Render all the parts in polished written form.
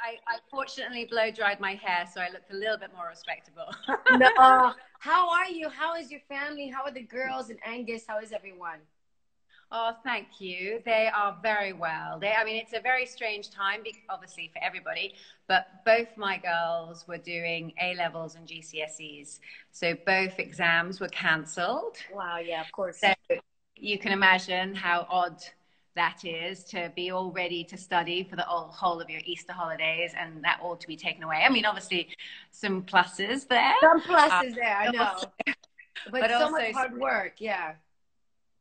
I fortunately blow dried my hair, so I looked a little bit more respectable. No. How are you? How is your family? How are the girls and Angus? How is everyone? Oh, thank you. They are very well. I mean, it's a very strange time, obviously, for everybody, but both my girls were doing A levels and GCSEs. So both exams were cancelled. Wow, yeah, of course. So you can imagine how odd that is to be all ready to study for the whole of your Easter holidays and that all to be taken away. I mean, obviously, some pluses there. Some pluses there, I know. But so also much hard work, yeah.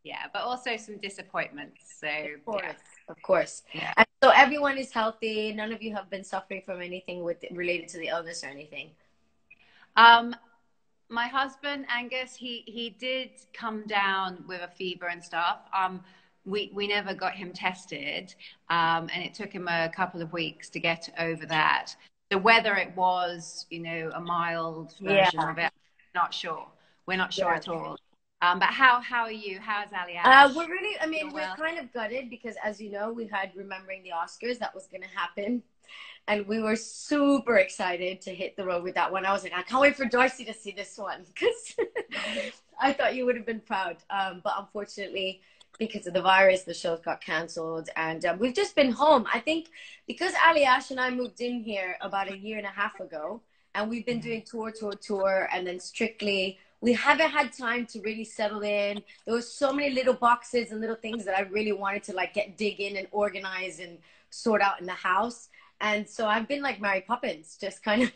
Yeah, but also some disappointments. So, of course, yeah. Of course. Yeah. And so everyone is healthy. None of you have been suffering from anything related to the illness or anything. My husband Angus, he did come down with a fever and stuff. We never got him tested, and it took him a couple of weeks to get over that. So whether it was, a mild version of it, I'm not sure. We're not sure at all. But how are you? How's Ali-Ash? We're really, we're kind of gutted because, as you know, we had Remembering the Oscars that was going to happen. And we were super excited to hit the road with that one. I was like, I can't wait for Darcey to see this one because I thought you would have been proud. But unfortunately, because of the virus, the shows got cancelled. And we've just been home. I think because Ali-Ash and I moved in here about 1.5 years ago, and we've been doing tour, and then Strictly, we haven't had time to really settle in. There was so many little boxes and little things that I really wanted to dig in and organize and sort out in the house. And so I've been like Mary Poppins, just kind of.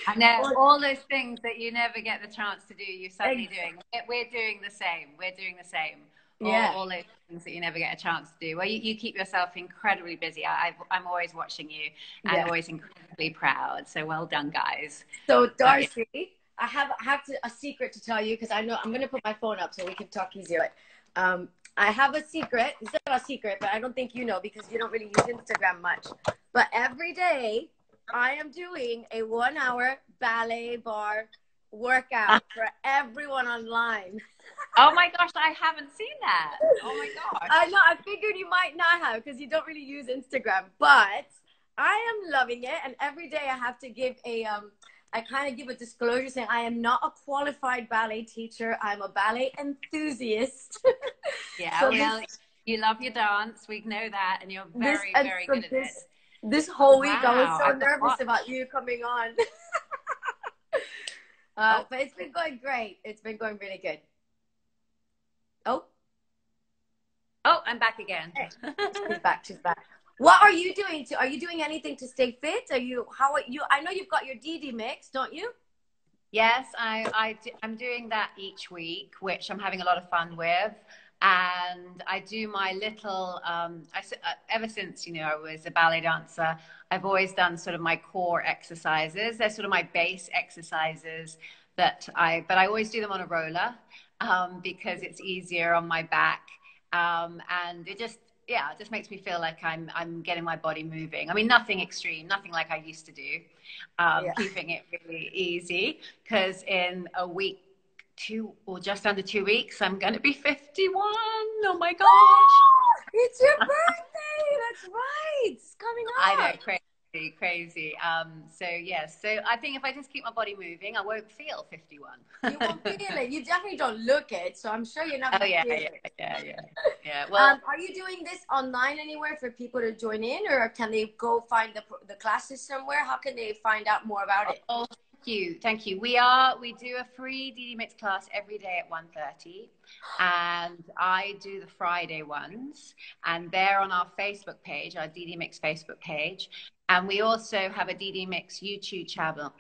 I know, all those things that you never get the chance to do, you're suddenly doing. We're doing the same. We're doing the same. All those things that you never get a chance to do. Well, you keep yourself incredibly busy. I'm always watching you and always incredibly proud. So well done, guys. So Darcey, I have a secret to tell you because I know I'm going to put my phone up so we can talk easier. I have a secret. It's not a secret, but I don't think you know because you don't really use Instagram much. But every day I am doing a 1-hour ballet bar workout for everyone online. Oh my gosh, I haven't seen that. Oh my gosh. I know, I figured you might not have because you don't really use Instagram, but I am loving it. And every day I have to give I kind of give a disclosure saying I am not a qualified ballet teacher. I'm a ballet enthusiast. Yeah, so you love your dance. We know that. And you're very, very good at it. This whole week I was so nervous about you coming on. But it's been going great. It's been going really good. Oh, I'm back again. She's back. What are you doing? Are you doing anything to stay fit? How are you? I know you've got your DD mix, don't you? Yes, I'm doing that each week, which I'm having a lot of fun with. And I do my little, ever since, I was a ballet dancer, I've always done sort of my core exercises. They're sort of my base exercises but I always do them on a roller because it's easier on my back. And it just makes me feel like I'm getting my body moving. I mean, nothing extreme, nothing like I used to do. Keeping it really easy because in a week, just under 2 weeks, I'm going to be 51. Oh my gosh. It's your birthday. That's right. It's coming up. I know, crazy. So I think if I just keep my body moving, I won't feel 51. You won't feel it. You definitely don't look it. So I'm sure you're not going to feel it. Yeah. Well, are you doing this online anywhere for people to join in, or can they go find the classes somewhere? How can they find out more about it? Oh, thank you. We do a free DD Mix class every day at 1:30, and I do the Friday ones, and they're on our Facebook page, our DD Mix Facebook page. And we also have a DD Mix YouTube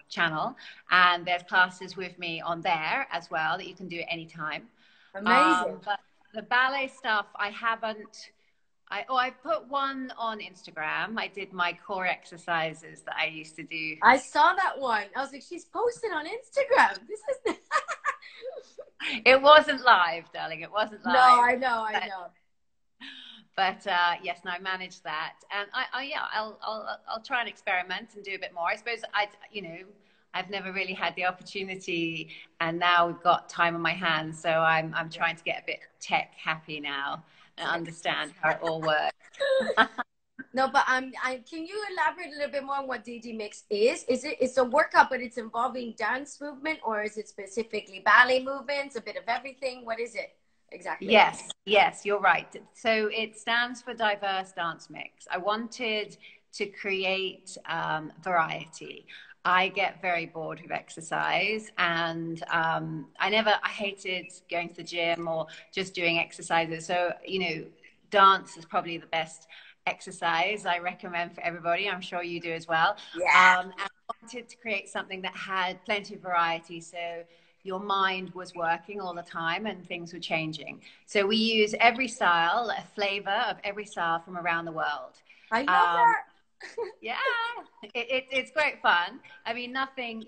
channel, and there's classes with me on there as well that you can do at any time. Amazing. But the ballet stuff, I haven't. I put one on Instagram. I did my core exercises that I used to do. I saw that one. I was like, she's posted on Instagram. This is. It wasn't live, darling. It wasn't live. No, I know. But yes, no, I managed that, and I'll try and experiment and do a bit more. I suppose I've never really had the opportunity, and now we've got time on my hands, so I'm trying to get a bit tech happy now and understand how it all works. No, but can you elaborate a little bit more on what DD Mix is? It's a workout, but it's involving dance movement, or is it specifically ballet movements, a bit of everything? What is it exactly? Yes, you're right. So it stands for diverse dance mix. I wanted to create variety. I get very bored with exercise, and I hated going to the gym or just doing exercises. So, dance is probably the best exercise I recommend for everybody. I'm sure you do as well. Yeah. And I wanted to create something that had plenty of variety. So your mind was working all the time and things were changing. So we use every style, a flavor of every style from around the world. I love that. Yeah, it's great fun. I mean, nothing,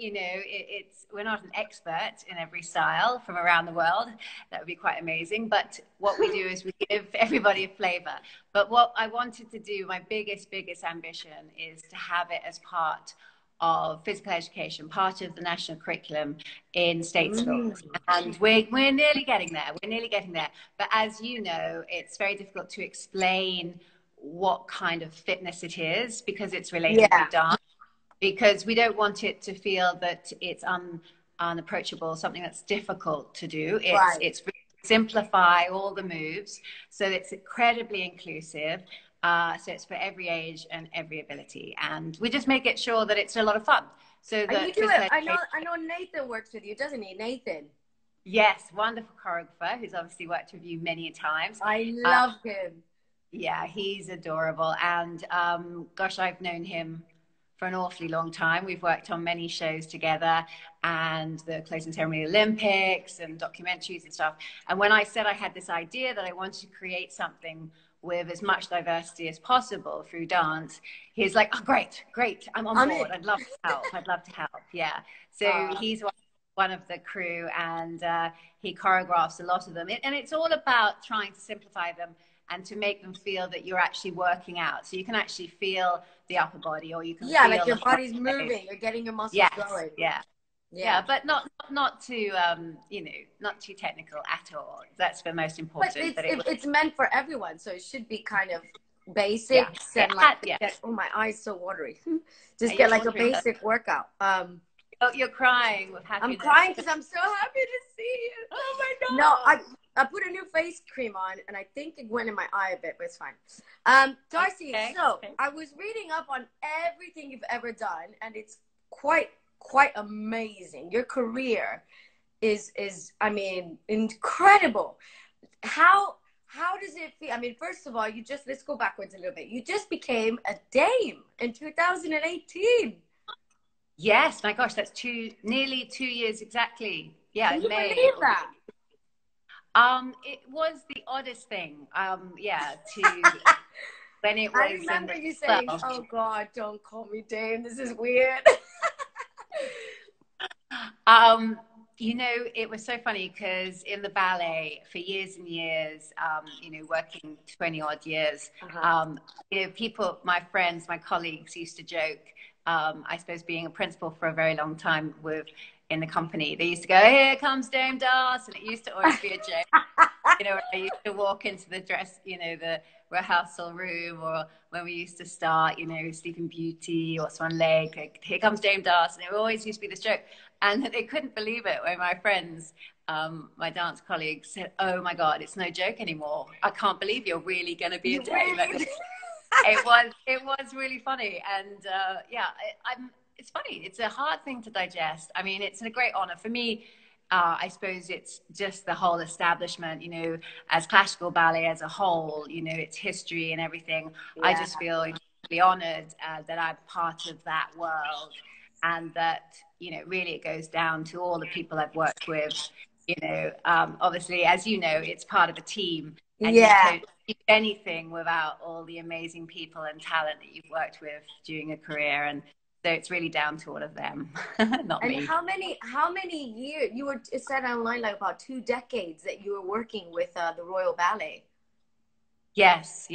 we're not an expert in every style from around the world. That would be quite amazing. But what we do is we give everybody a flavor. But what I wanted to do, my biggest ambition, is to have it as part of physical education, part of the national curriculum in state schools. And we're nearly getting there. We're nearly getting there. But as you know, it's very difficult to explain what kind of fitness it is because it's related to dance, because we don't want it to feel that it's unapproachable, something that's difficult to do. It's really simplify all the moves so it's incredibly inclusive. So it's for every age and every ability, and we just make it sure that it's a lot of fun. So that you do it. I know Nathan works with you, doesn't he? Nathan. Yes, wonderful choreographer who's obviously worked with you many times. I love him. Yeah, he's adorable. And gosh, I've known him for an awfully long time. We've worked on many shows together and the closing ceremony Olympics and documentaries and stuff. And when I said I had this idea that I wanted to create something with as much diversity as possible through dance, he's like, oh, great. I'm on board. I'd love to help. Yeah. So he's one of the crew, and he choreographs a lot of them. And it's all about trying to simplify them and to make them feel that you're actually working out. So you can actually feel the upper body, or you can feel like your body's moving, you're getting your muscles going. Yeah, but not too not too technical at all. That's the most important. But it's meant for everyone, so it should be kind of basics and oh, my eyes so watery. Just get like a basic workout. Oh, you're crying with happiness. I'm crying because I'm so happy to see you. Oh my God. No, I put a new face cream on, and I think it went in my eye a bit, but it's fine. Darcey, I was reading up on everything you've ever done, and it's quite amazing. Your career is I mean, incredible. How does it feel? I mean, first of all, let's go backwards a little bit. You just became a dame in 2018. Yes, my gosh, that's nearly 2 years exactly. Yeah, Can you believe that? It was the oddest thing. When it was. I remember you saying, "Oh God, don't call me dame. This is weird." It was so funny because in the ballet for years and years, working 20 odd years, people, my friends, my colleagues used to joke. I suppose being a principal for a very long time in the company, they used to go, "Here comes Dame Darcey," and it used to always be a joke. I used to walk into the the rehearsal room, or when we used to start, Sleeping Beauty or Swan Lake, like, "Here comes Dame Darcey," and it always used to be this joke. And they couldn't believe it when my friends, my dance colleagues, said, "Oh my God, it's no joke anymore. I can't believe you're really going to be a dame." It was really funny, and it's funny. It's a hard thing to digest. I mean, it's a great honor for me. I suppose it's just the whole establishment, as classical ballet as a whole, its history and everything. Yeah. I just feel incredibly honored that I'm part of that world, and that, really it goes down to all the people I've worked with. Obviously, as you know, it's part of a team. And you can't do anything without all the amazing people and talent that you've worked with during your career. And so it's really down to all of them, not me. And how many years, it said online, like about 2 decades that you were working with the Royal Ballet? Yes.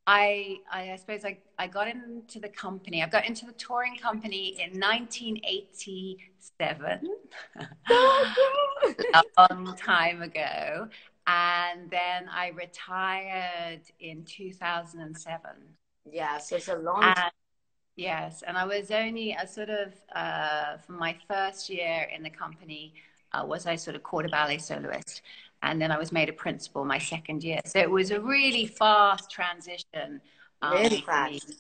I suppose I got into the company. I got into the touring company in 1987, a long time ago. And then I retired in 2007. Yeah, so it's a long And time. yes, and I was only a sort of for my first year in the company was I sort of quarter ballet soloist, and then I was made a principal my second year. So it was a really fast transition Really for me. fast.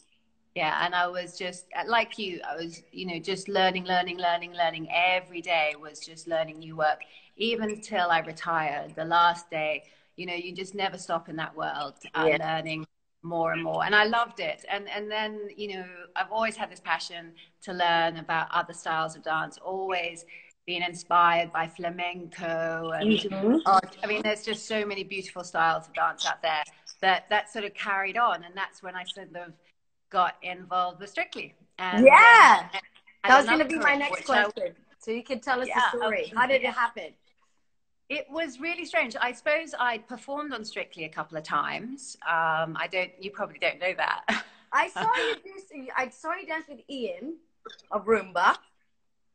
Yeah, and I was just like you. I was, just learning every day. Was just learning new work, even till I retired. The last day, you just never stop in that world, Yeah. learning more and more. And I loved it. And then, I've always had this passion to learn about other styles of dance. Always been inspired by flamenco and Hmm. I mean, there's just so many beautiful styles of dance out there that sort of carried on, and that's when I sort of got involved with Strictly, and Yeah. had That was going to another be career my next which I question. So you can tell us the yeah story. How did it yeah. happen? It was really strange. I suppose I performed on Strictly a couple of times. You probably don't know that. I saw you dance with Ian of Roomba.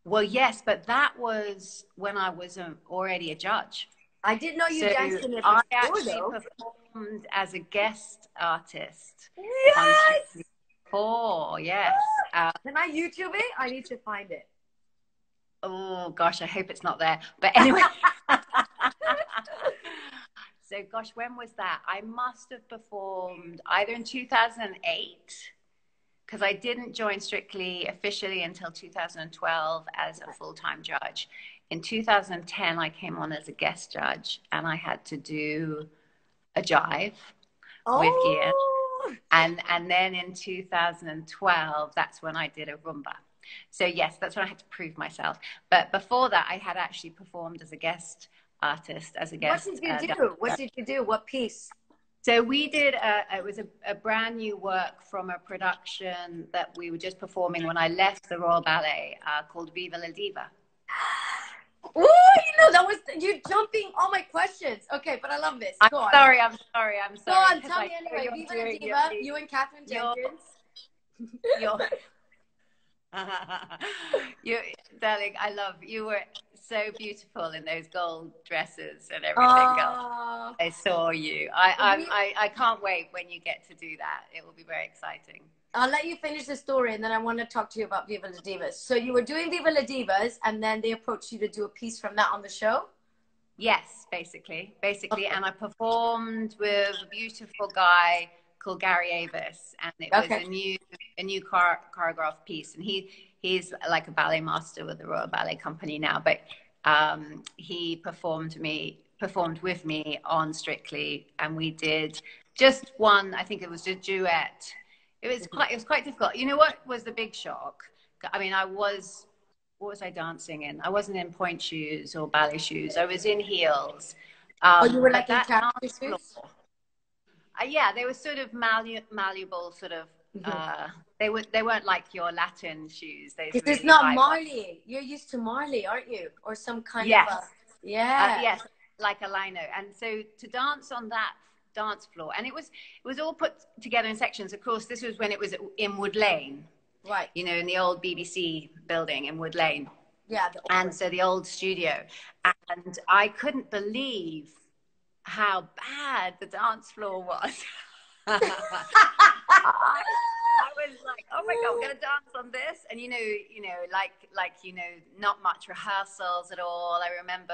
Well, yes, but that was when I was already a judge. I didn't know you So danced in it I before, actually though. performed as a guest artist on Strictly Yes! 4, yes. Can I YouTube it? I need to find it. Oh gosh, I hope it's not there. But anyway. So gosh, when was that? I must have performed either in 2008, because I didn't join Strictly officially until 2012 as a full-time judge. In 2010, I came on as a guest judge, and I had to do a jive with Ian. Oh! And then in 2012, that's when I did a rumba. So yes, that's when I had to prove myself. But before that, I had actually performed as a guest artist, as a guest. What did you do? What did you do? What piece? So we did, it was a brand new work from a production that we were just performing when I left the Royal Ballet, called Viva la Diva. Oh, that was you jumping all my questions. Okay, but I love this. I'm Go on. sorry. Go on, tell me anyway. Viva la Diva, you and Catherine Jenkins. You're darling, I love you. Were so beautiful in those gold dresses and everything else. I saw you. I can't wait when you get to do that. It will be very exciting. I'll let you finish the story, and then I want to talk to you about Viva la Divas. So you were doing Viva la Divas, and then they approached you to do a piece from that on the show? Yes, basically. Okay. And I performed with a beautiful guy called Gary Avis, and it was a new choreographed piece. And he's like a ballet master with the Royal Ballet Company now, but he performed with me on Strictly, and we did just one. I think it was a duet. It was quite difficult. You know what was the big shock? I mean, what was I dancing in? I wasn't in point shoes or ballet shoes. I was in heels. You were like in character shoes? Yeah, they were sort of malleable, sort of. They weren't like your Latin shoes. It's really not Marley. You're used to Marley, aren't you? Or some kind of yes, like a lino. And so to dance on that dance floor, and it was all put together in sections. Of course, this was when it was in Wood Lane. Right. In the old BBC building in Wood Lane. Yeah. And so the old studio. And I couldn't believe how bad the dance floor was. I was like, oh my God, we're going to dance on this. And, not much rehearsals at all. I remember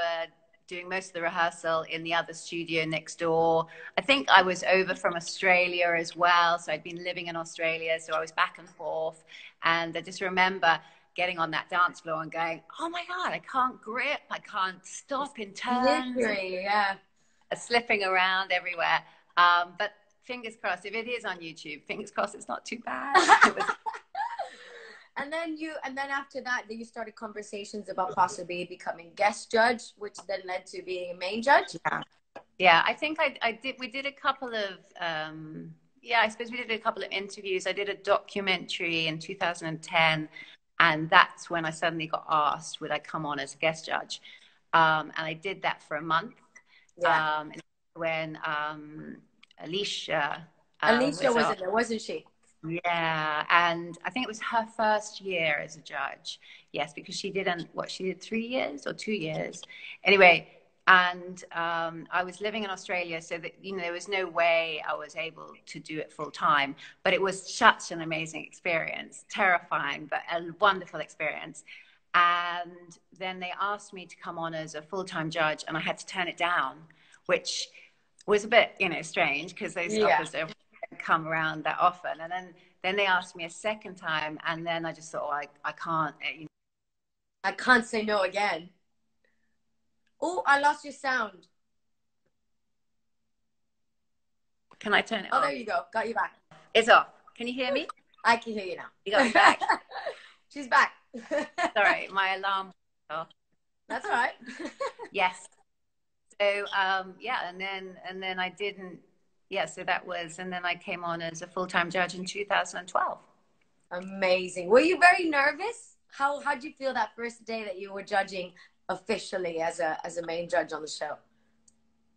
doing most of the rehearsal in the other studio next door. I think I was over from Australia as well. So I'd been living in Australia. So I was back and forth. And I just remember getting on that dance floor and going, oh my God, I can't grip. I can't stop in turns. Literally, yeah. Slipping around everywhere. But fingers crossed, if it is on YouTube, fingers crossed it's not too bad. And then after that, then you started conversations about possibly becoming guest judge, which then led to being a main judge. Yeah. I think we did a couple of, I suppose we did a couple of interviews. I did a documentary in 2010, and that's when I suddenly got asked, would I come on as a guest judge? And I did that for a month. Yeah. When Alicia was in there, wasn't she? Yeah, and I think it was her first year as a judge. Yes, because she did 3 years or 2 years. Anyway, And I was living in Australia, so that, you know, there was no way I was able to do it full time. But it was such an amazing experience, terrifying, but a wonderful experience. And then they asked me to come on as a full-time judge, and I had to turn it down, which was a bit, you know, strange, because those offers don't come around that often. And then they asked me a second time, and then I just thought, oh, I can't. You know. I can't say no again. Oh, I lost your sound. Can I turn it off? Oh, there you go. Got you back. It's off. Can you hear me? I can hear you now. You got me back. She's back. Sorry, my alarm went off. That's all right. Yes. So yeah, and then I didn't. Yeah, so that was, and then I came on as a full-time judge in 2012. Amazing. Were you very nervous? How'd you feel that first day that you were judging officially as a main judge on the show?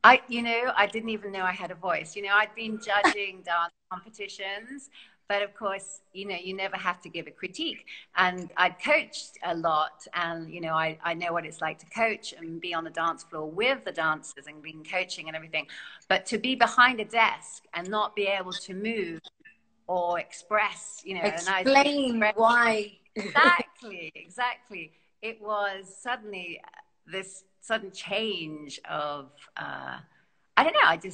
I didn't even know I had a voice. You know, I'd been judging dance competitions, but of course, you know, you never have to give a critique. And I'd coached a lot, and, you know, I know what it's like to coach and be on the dance floor with the dancers and being coaching and everything. But to be behind a desk and not be able to move or express, you know, explain why. Exactly. It was suddenly this sudden change of, I don't know,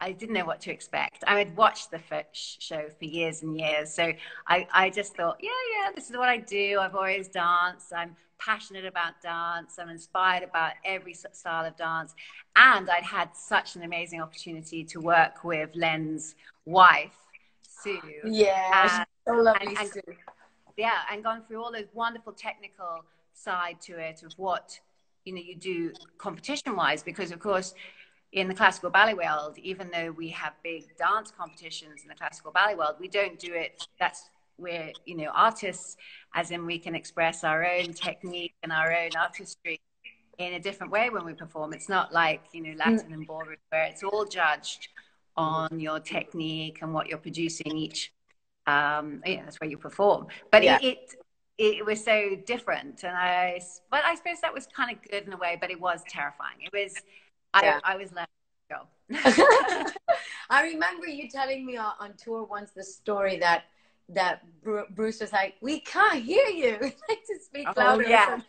I didn't know what to expect. I had watched the show for years and years. So I just thought, yeah, this is what I do. I've always danced. I'm passionate about dance. I'm inspired about every style of dance. And I'd had such an amazing opportunity to work with Len's wife, Sue. Yeah, so lovely, Sue. Yeah, and gone through all those wonderful technical side to it of what, you know, you do competition wise, because of course in the classical ballet world, even though we have big dance competitions in the classical ballet world, we don't do it. That's where, you know, artists, as in we can express our own technique and our own artistry in a different way when we perform. It's not like, you know, Latin and ballroom where it's all judged on your technique and what you're producing each. That's where you perform. But yeah. It was so different, but I suppose that was kind of good in a way, but it was terrifying. It was, I was letting go. I remember you telling me on tour once the story that Bruce was like, "We can't hear you." Like to speak louder. Yeah.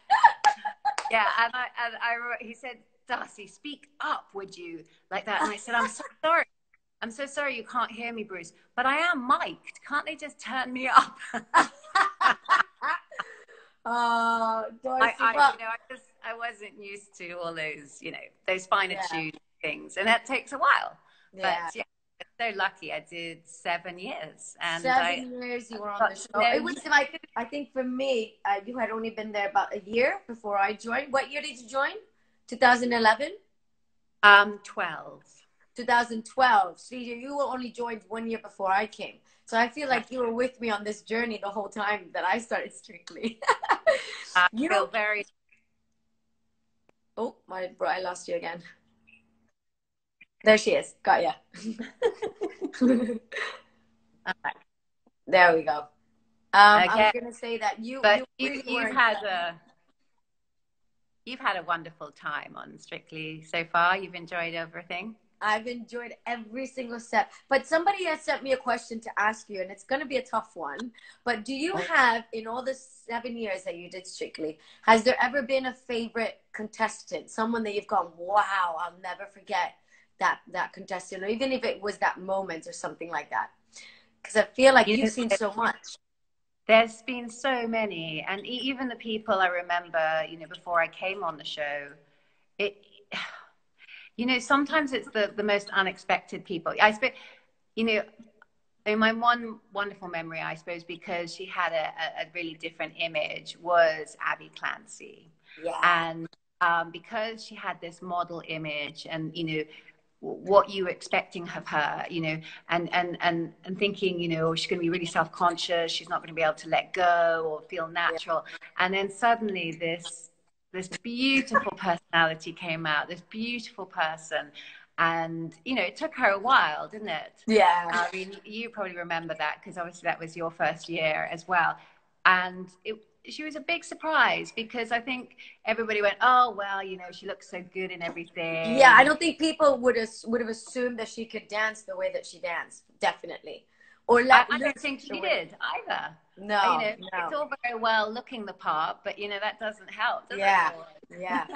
Yeah, and he said, "Darcey, speak up, would you?" Like that, and I said, "I'm so sorry. I'm so sorry you can't hear me, Bruce, but I am mic'd. Can't they just turn me up?" Oh, Darcey, I wasn't used to all those, you know, those finer tune things, and that takes a while. Yeah. But yeah, I'm so lucky. I did 7 years, and 7 years you were on the show. It was like, I think for me, you had only been there about a year before I joined. What year did you join? 2011. 12. 2012. So you were only joined 1 year before I came. So I feel like you were with me on this journey the whole time that I started Strictly. I feel very... Oh, I lost you again. There she is. Got ya. Okay. There we go. I was going to say that you've had a wonderful time on Strictly so far. You've enjoyed everything. I've enjoyed every single step. But somebody has sent me a question to ask you, and it's going to be a tough one. But do you have, in all the 7 years that you did Strictly, has there ever been a favorite contestant? Someone that you've gone, wow, I'll never forget that contestant, or even if it was that moment or something like that? Because I feel like you've seen so much. There's been so many. And even the people I remember, you know, before I came on the show, you know, sometimes it's the most unexpected people. I suppose, you know, in my one wonderful memory, I suppose, because she had a really different image, was Abby Clancy. Yeah. And because she had this model image, and, you know, what you were expecting of her, you know, and thinking, you know, she's going to be really self-conscious, she's not going to be able to let go or feel natural. Yeah. And then suddenly this beautiful personality came out, this beautiful person. And, you know, it took her a while, didn't it? Yeah. I mean, you probably remember that, because obviously that was your first year as well. And she was a big surprise because I think everybody went, oh, well, you know, she looks so good in everything. Yeah, I don't think people would have assumed that she could dance the way that she danced, definitely. Or I don't think she did either. No, you know, no. it's all very well looking the part, but you know, that doesn't help, does Yeah, it? yeah.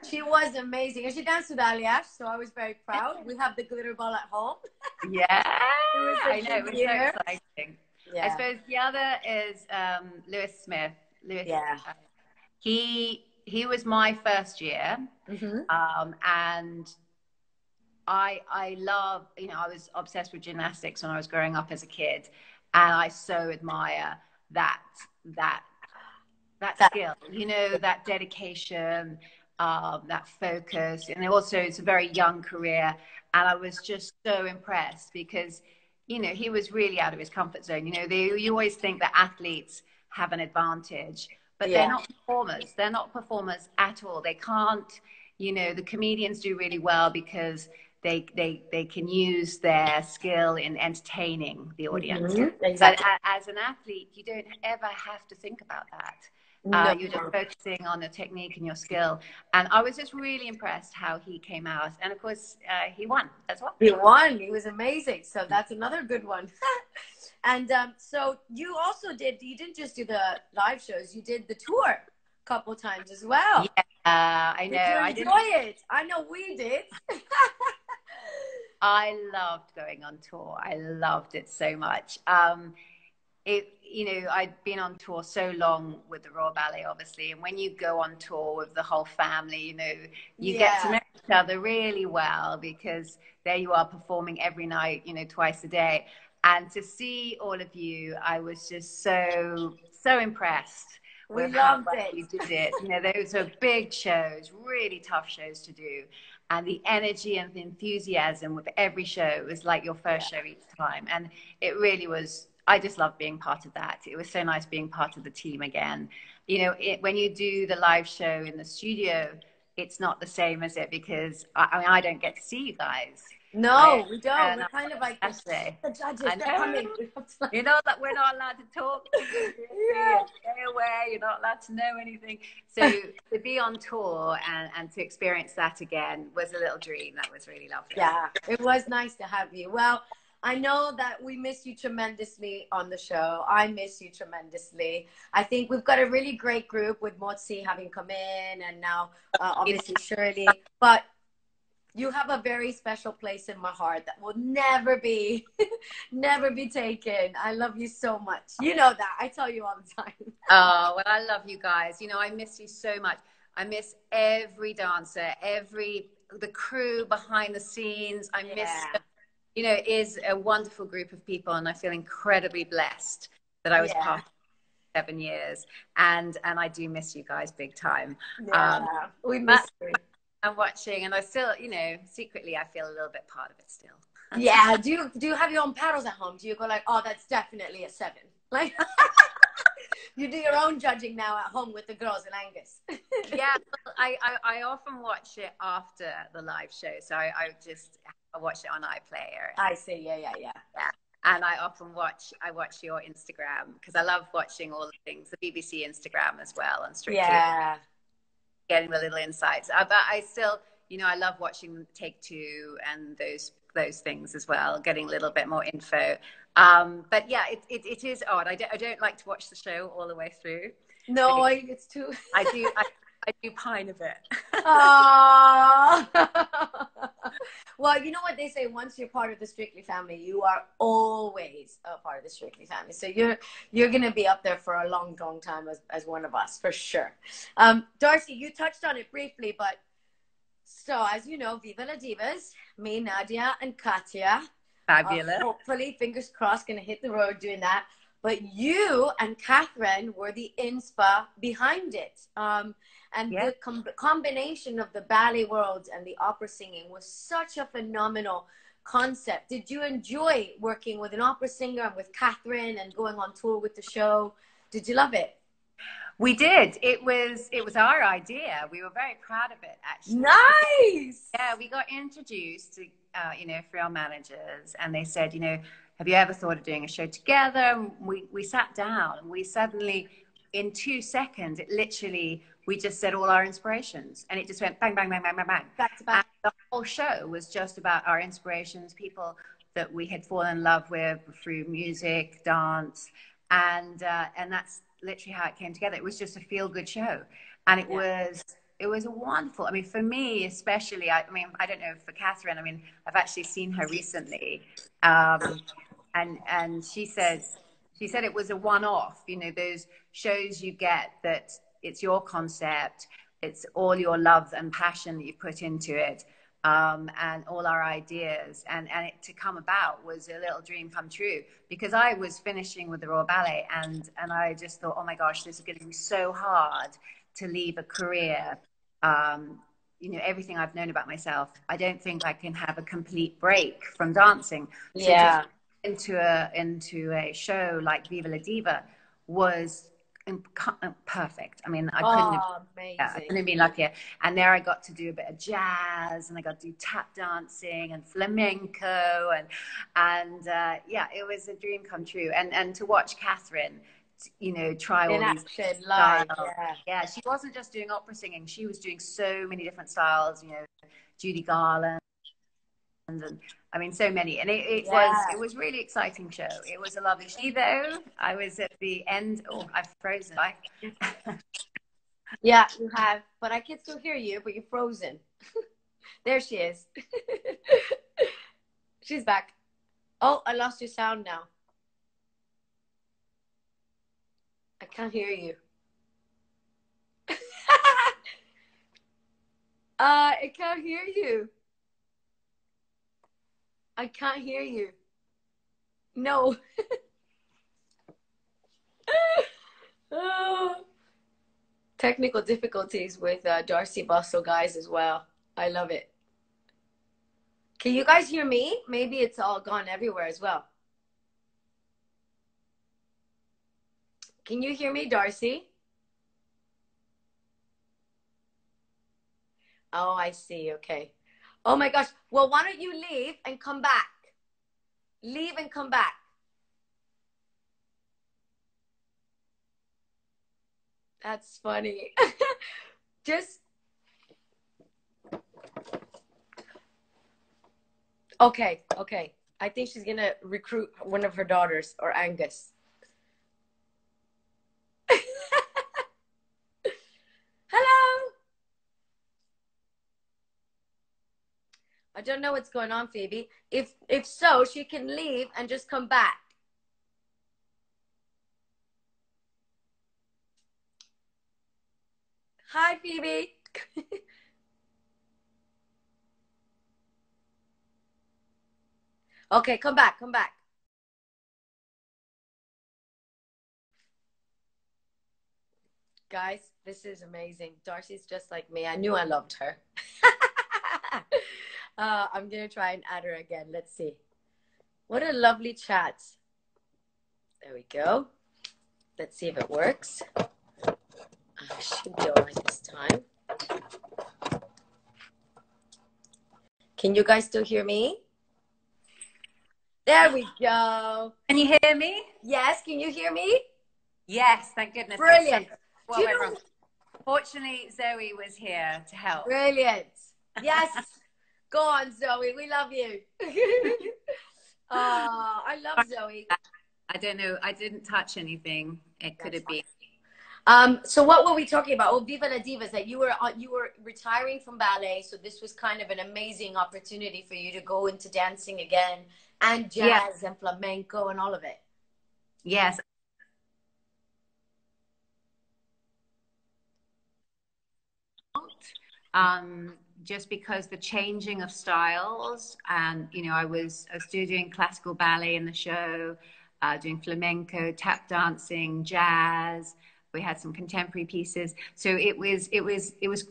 She was amazing. And she danced with Aliash, so I was very proud. We have the glitter ball at home. Yeah, I know, it was so exciting. Yeah. I suppose the other is Lewis Smith. Yeah. He was my first year, and I love, you know, I was obsessed with gymnastics when I was growing up as a kid, and I so admire that skill, you know, that dedication, that focus, and also it's a very young career, and I was just so impressed because, you know, he was really out of his comfort zone. You know, you always think that athletes have an advantage, but they're not performers. They're not performers at all. They can't, you know, the comedians do really well because they can use their skill in entertaining the audience. Exactly. But as an athlete, you don't ever have to think about that. You're just focusing on the technique and your skill. And I was just really impressed how he came out. And of course, he won as well. He won. He was amazing. So that's another good one. And so you didn't just do the live shows, you did the tour a couple times as well. Yeah, I know. Did you enjoy it? I know we did. I loved going on tour. I loved it so much. You know, I'd been on tour so long with the Royal Ballet, obviously, and when you go on tour with the whole family, you know, you get to know each other really well because there you are performing every night, you know, twice a day. And to see all of you, I was just so impressed. We loved it. You did it. You know, those are big shows, really tough shows to do. And the energy and the enthusiasm with every show was like your first show each time. And it really was, I just loved being part of that. It was so nice being part of the team again. You know, when you do the live show in the studio, it's not the same, is it? Because I don't get to see you guys. No, we don't. We're kind of like the judges. They're coming. You know that we're not allowed to talk to you. Stay away. You're not allowed to know anything. So to be on tour and to experience that again was a little dream. That was really lovely. Yeah, it was nice to have you. Well, I know that we miss you tremendously on the show. I miss you tremendously. I think we've got a really great group with Motsi having come in and now obviously Shirley. But you have a very special place in my heart that will never be taken. I love you so much. You know that. I tell you all the time. Oh, well, I love you guys. You know, I miss you so much. I miss every dancer, the crew behind the scenes. I miss, you know, it is a wonderful group of people, and I feel incredibly blessed that I was part of 7 years. And I do miss you guys big time. Yeah, we miss you. I'm watching, and I still, you know, secretly I feel a little bit part of it still. Yeah. Do you have your own paddles at home? Do you go like, oh, that's definitely a 7? Like, you do your own judging now at home with the girls in Angus. Yeah, I often watch it after the live show, so I watch it on iPlayer. I see. Yeah. And I often watch your Instagram because I love watching all the things, the BBC Instagram as well, and Strictly. Yeah. Getting the little insights. But I still, you know, I love watching Take Two and those things as well, getting a little bit more info. But yeah, it is odd. I don't like to watch the show all the way through. No, it's too. I do pine a bit. Well, you know what they say, once you're part of the Strictly family, you are always a part of the Strictly family. So you're going to be up there for a long, long time as one of us, for sure. Darcey, you touched on it briefly, but so as you know, Viva La Divas, me, Nadia, and Katya. Fabulous. Hopefully, fingers crossed, going to hit the road doing that. But you and Catherine were the inspa behind it. And the combination of the ballet world and the opera singing was such a phenomenal concept. Did you enjoy working with an opera singer and with Catherine and going on tour with the show? Did you love it? We did. It was our idea. We were very proud of it, actually. Nice. Yeah, we got introduced to, you know, through our managers, and they said, you know, have you ever thought of doing a show together? And we sat down and we suddenly, in 2 seconds, it literally, we just said all our inspirations and it just went bang, bang, bang, bang, bang, bang. Back to back. And the whole show was just about our inspirations, people that we had fallen in love with through music, dance, and that's literally how it came together. It was just a feel-good show, and it was a wonderful. I mean, for me especially. I mean, I don't know for Catherine. I mean, I've actually seen her recently, and she said it was a one-off. You know, those shows you get that it's your concept, it's all your love and passion that you put into it. And all our ideas, and it to come about was a little dream come true, because I was finishing with the Royal Ballet, and I just thought, oh my gosh, this is going to be so hard to leave a career. You know, everything I've known about myself, I don't think I can have a complete break from dancing. So just into a show like Viva la Diva was perfect. I mean, I couldn't have been luckier. And there I got to do a bit of jazz, and I got to do tap dancing and flamenco, and yeah, it was a dream come true. And to watch Catherine, you know, try all these live, yeah, she wasn't just doing opera singing; she was doing so many different styles. You know, Judy Garland. And I mean, so many, and it was really exciting show. It was a lovely show. Though I was at the end. Oh, I've frozen. Yeah, you have, but I can still hear you, but you're frozen. There she is. She's back. Oh, I lost your sound now. I can't hear you. I can't hear you. I can't hear you. No. Oh. Technical difficulties with DarecyBussell, guys, as well. I love it. Can you guys hear me? Maybe it's all gone everywhere as well. Can you hear me, Darcey? Oh, I see. Okay. Oh my gosh. Well, why don't you leave and come back? Leave and come back. That's funny. Just. Okay. Okay. I think she's going to recruit one of her daughters, or Angus. Hello. I don't know what's going on, Phoebe. If so, she can leave and just come back. Hi, Phoebe. Okay, come back, come back. Guys, this is amazing. Darcey's just like me. I knew I loved her. I'm going to try and add her again. Let's see. What a lovely chat. There we go. Let's see if it works. Should be all right this time. Can you guys still hear me? There we go. Can you hear me? Yes, can you hear me? Yes, thank goodness. Brilliant. Fortunately, Zoe was here to help. Brilliant. Yes. Go on, Zoe. We love you. Oh, I love Zoe. I don't know. I didn't touch anything. It could have been. So what were we talking about? Oh, Viva la Divas, that you were retiring from ballet, so this was kind of an amazing opportunity for you to go into dancing again, and jazz and flamenco and all of it. Yes. Just because the changing of styles, and you know, I was doing classical ballet in the show, doing flamenco, tap dancing, jazz. We had some contemporary pieces, so it was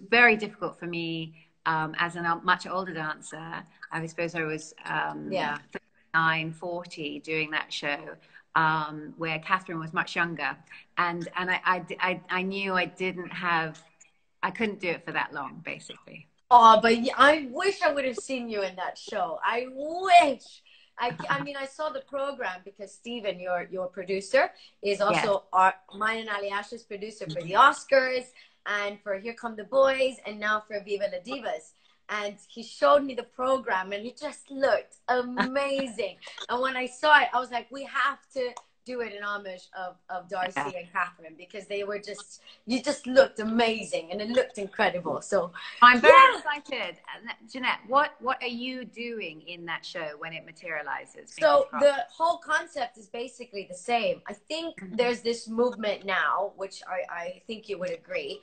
very difficult for me as a much older dancer. I suppose I was 39, 40 doing that show, where Catherine was much younger, and I knew I couldn't do it for that long, basically. Oh, but I wish I would have seen you in that show. I wish, I mean, I saw the program because Steven, your producer, is Yes. also mine and Ali Ash's producer for the Oscars and for Here Come the Boys and now for Viva la Divas. And he showed me the program and it just looked amazing. And when I saw it, I was like, we have to do it in homage of Darcey and Catherine because they were just, you just looked amazing and it looked incredible. So I'm very excited. Janette, what are you doing in that show when it materializes? So the whole concept is basically the same. I think there's this movement now, which I think you would agree,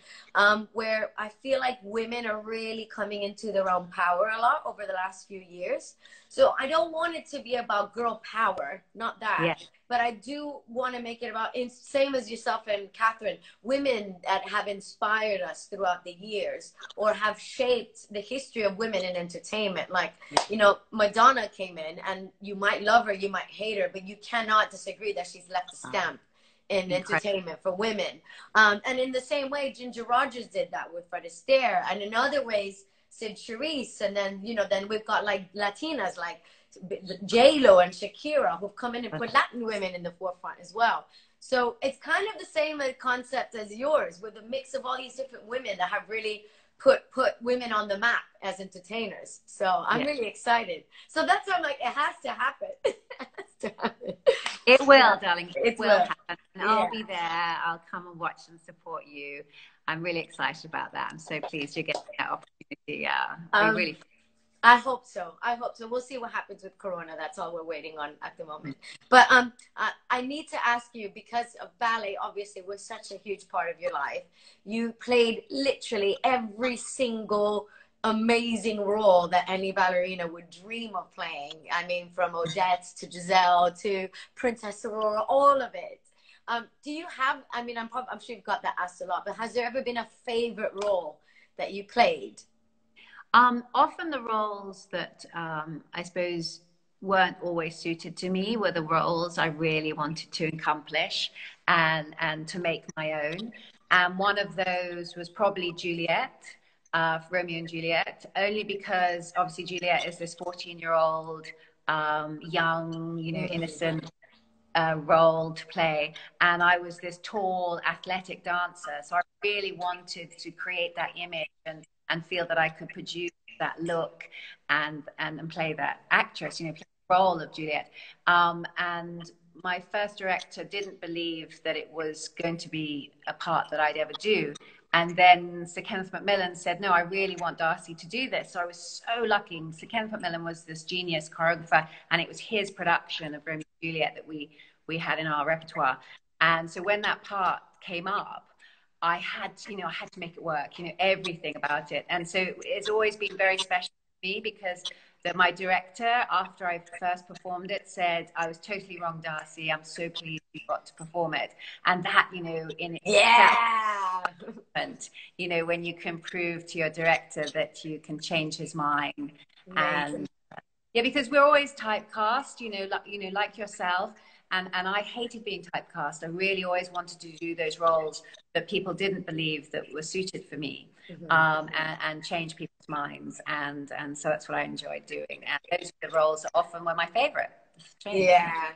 where I feel like women are really coming into their own power a lot over the last few years. So I don't want it to be about girl power, not that. Yeah. But I do want to make it about, same as yourself and Catherine, women that have inspired us throughout the years or have shaped the history of women in entertainment. Like, you know, Madonna came in and you might love her, you might hate her, but you cannot disagree that she's left a stamp in entertainment for women. And in the same way, Ginger Rogers did that with Fred Astaire. And in other ways, Sid Charisse. And then, you know, then we've got like Latinas like J-Lo and Shakira who've come in and put Latin women in the forefront as well. So it's kind of the same concept as yours with a mix of all these different women that have really put women on the map as entertainers. So I'm really excited. So that's why I'm like, it has to happen. It has to happen. It will, darling. It will happen. And I'll be there. I'll come and watch and support you. I'm really excited about that. I'm so pleased you're getting that opportunity. Really. I hope so. I hope so. We'll see what happens with Corona. That's all we're waiting on at the moment. But I need to ask you, because of ballet, obviously, was such a huge part of your life. You played literally every single amazing role that any ballerina would dream of playing. I mean, from Odette to Giselle to Princess Aurora, all of it. Do you have, I mean, I'm sure you've got that asked a lot, but has there ever been a favorite role that you played? Often the roles that I suppose weren't always suited to me were the roles I really wanted to accomplish and to make my own. And one of those was probably Juliet, Romeo and Juliet, only because obviously Juliet is this 14-year-old, young, you know, innocent role to play. And I was this tall, athletic dancer. So I really wanted to create that image and feel that I could produce that look and play that actress, you know, play the role of Juliet. And my first director didn't believe that it was going to be a part that I'd ever do. And then Sir Kenneth Macmillan said, no, I really want Darcey to do this. So I was so lucky. Sir Kenneth Macmillan was this genius choreographer, and it was his production of Romeo and Juliet that we had in our repertoire. And so when that part came up, I had to make it work, you know, everything about it. And so it's always been very special to me because my director, after I first performed it, said, I was totally wrong, Darcey. I'm so pleased you got to perform it. And that, you know, in itself, you know, when you can prove to your director that you can change his mind. And because we're always typecast, you know, like yourself. And I hated being typecast. I really always wanted to do those roles that people didn't believe that were suited for me, and change people's minds. And so that's what I enjoyed doing. And those are the roles that often were my favorite. Yeah,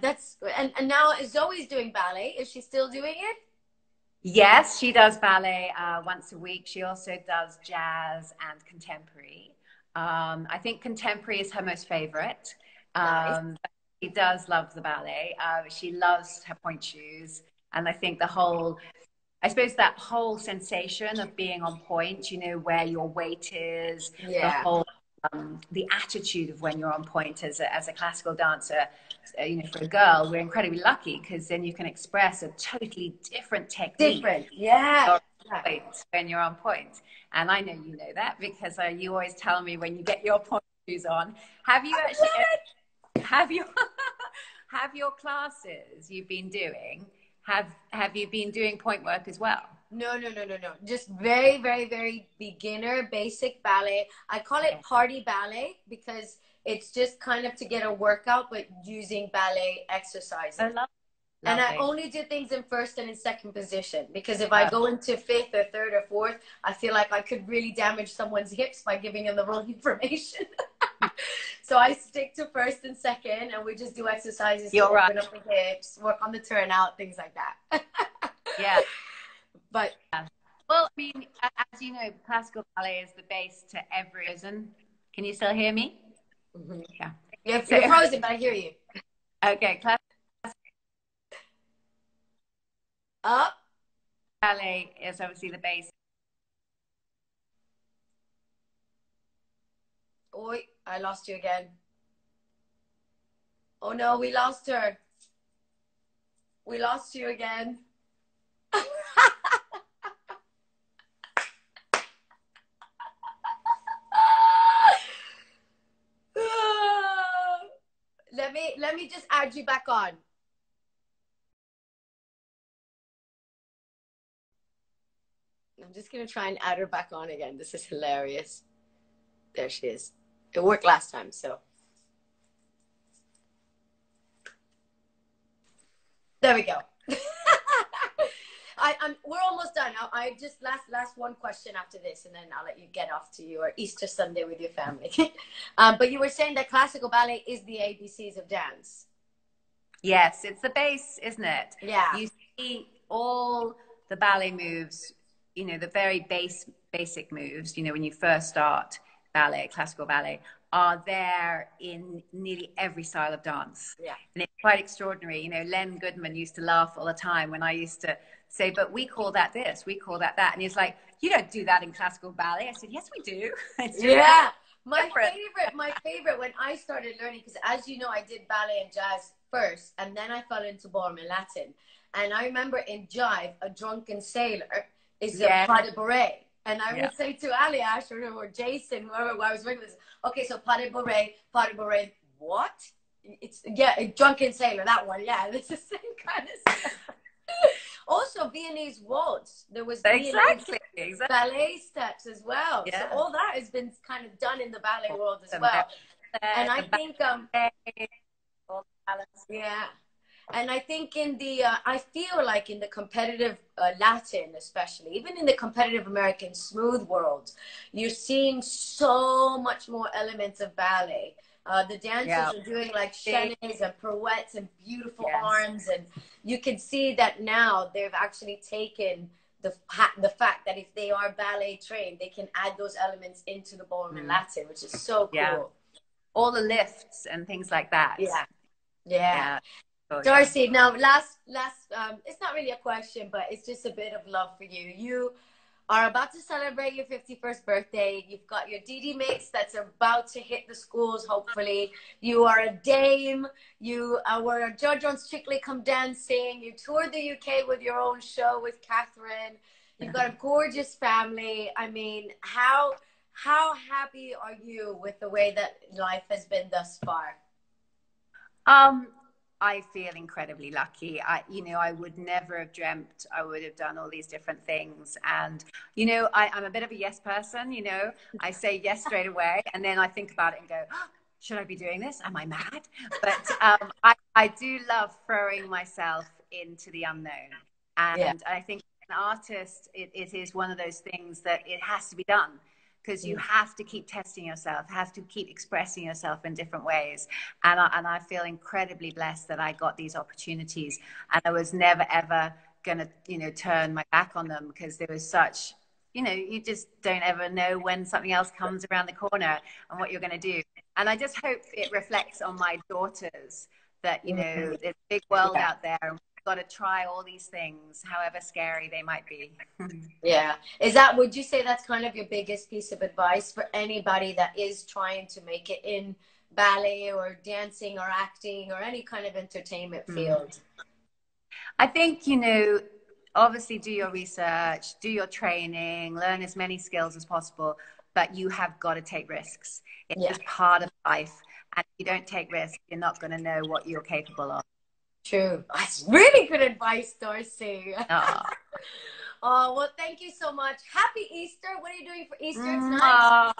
that's, and now Zoe's doing ballet. Is she still doing it? Yes, she does ballet once a week. She also does jazz and contemporary. I think contemporary is her most favorite. Nice. She does love the ballet. She loves her point shoes. And I think that whole sensation of being on point, you know, where your weight is, the whole, the attitude of when you're on point as a classical dancer, you know, for a girl, we're incredibly lucky because then you can express a totally different technique. When you're on point. And I know you know that because you always tell me when you get your point shoes on. Have you actually... Have your classes you've been doing, have you been doing point work as well? No. Just very, very, very beginner, basic ballet. I call it party ballet because it's just kind of to get a workout, but using ballet exercises. And I only do things in first and in second position because if I go into fifth or third or fourth, I feel like I could really damage someone's hips by giving them the wrong information. So I stick to first and second, and we just do exercises to You're open right. up the hips, work on the turnout, things like that. Yeah. But Well, I mean, as you know, classical ballet is the base to every rhythm. Can you still hear me? mhm. Yeah. You're So, frozen, but I hear you. okay, classical Up. ballet is obviously the base. Oi, I lost you again. Oh no, we lost her. We lost you again. Let me just add you back on. I'm just gonna try and add her back on again. This is hilarious. There she is. It worked last time, so there we go. We're almost done. I just last one question after this, and then I'll let you get off to your Easter Sunday with your family. But you were saying that classical ballet is the ABCs of dance. Yes, it's the base, isn't it? Yeah. You see all the ballet moves, you know, the very basic moves, you know, when you first start ballet, classical ballet, are there in nearly every style of dance. Yeah. And it's quite extraordinary. You know, Len Goodman used to laugh all the time when I used to say, but we call that this, we call that that. And he's like, you don't do that in classical ballet. I said, yes, we do. It's Yeah. my favorite when I started learning, because as you know, I did ballet and jazz first, and then I fell into ballroom and Latin. And I remember in jive, a drunken sailor is a pas de bourrée. And I would say to Ali Ash or Jason, whoever I was working with, okay, so pas de bourrée, what? It's, yeah, a drunken sailor, that one, yeah, it's the same kind of stuff. Also, Viennese waltz. There was exactly ballet steps as well. Yeah. So all that has been kind of done in the ballet world as well. And I think, yeah. And I think in the, I feel like in the competitive Latin, especially, even in the competitive American smooth world, you're seeing so much more elements of ballet. The dancers are doing like chaînés and pirouettes and beautiful arms. And you can see that now they've actually taken the fact that if they are ballet trained, they can add those elements into the ballroom and Latin, which is so cool. Yeah. All the lifts and things like that. Yeah. Oh, Darcey, now last it's not really a question, but it's just a bit of love for you. You are about to celebrate your 51st birthday. You've got your DD mix that's about to hit the schools, hopefully. You are a dame. You were a judge on Strictly Come Dancing. You toured the UK with your own show with Catherine. You've got a gorgeous family. I mean, how happy are you with the way that life has been thus far? I feel incredibly lucky. I would never have dreamt I would have done all these different things. And, I'm a bit of a yes person, I say yes straight away. And then I think about it and go, oh, should I be doing this? Am I mad? But I do love throwing myself into the unknown. And I think an artist, it is one of those things that it has to be done. Because you have to keep testing yourself, have to keep expressing yourself in different ways. And I feel incredibly blessed that I got these opportunities. And I was never, ever going to, turn my back on them, because there was such, you just don't ever know when something else comes around the corner and what you're going to do. And I just hope it reflects on my daughters that, there's a big world out there. And got to try all these things, however scary they might be. Yeah. Would you say that's kind of your biggest piece of advice for anybody that is trying to make it in ballet or dancing or acting or any kind of entertainment field? I think, obviously do your research, do your training, learn as many skills as possible, but you have got to take risks. It's just part of life. And if you don't take risks, you're not going to know what you're capable of. True. That's really good advice, Darcey. Oh, well, thank you so much. Happy Easter. What are you doing for Easter tonight?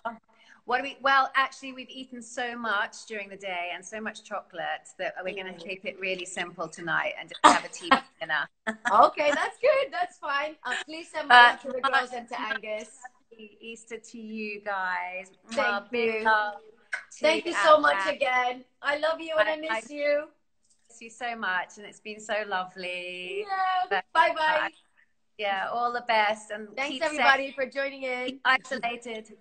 Well, actually, we've eaten so much during the day and so much chocolate that we're going to keep it really simple tonight and just have a TV dinner. Okay, that's good. That's fine. Please send my love to the girls and to Angus. Happy Easter to you guys. Thank you. Love Thank you so much again. I love you and I miss you. Miss you so much, and it's been so lovely. Yeah. Bye-bye. Yeah, all the best, and thanks everybody for joining in. Keep isolated.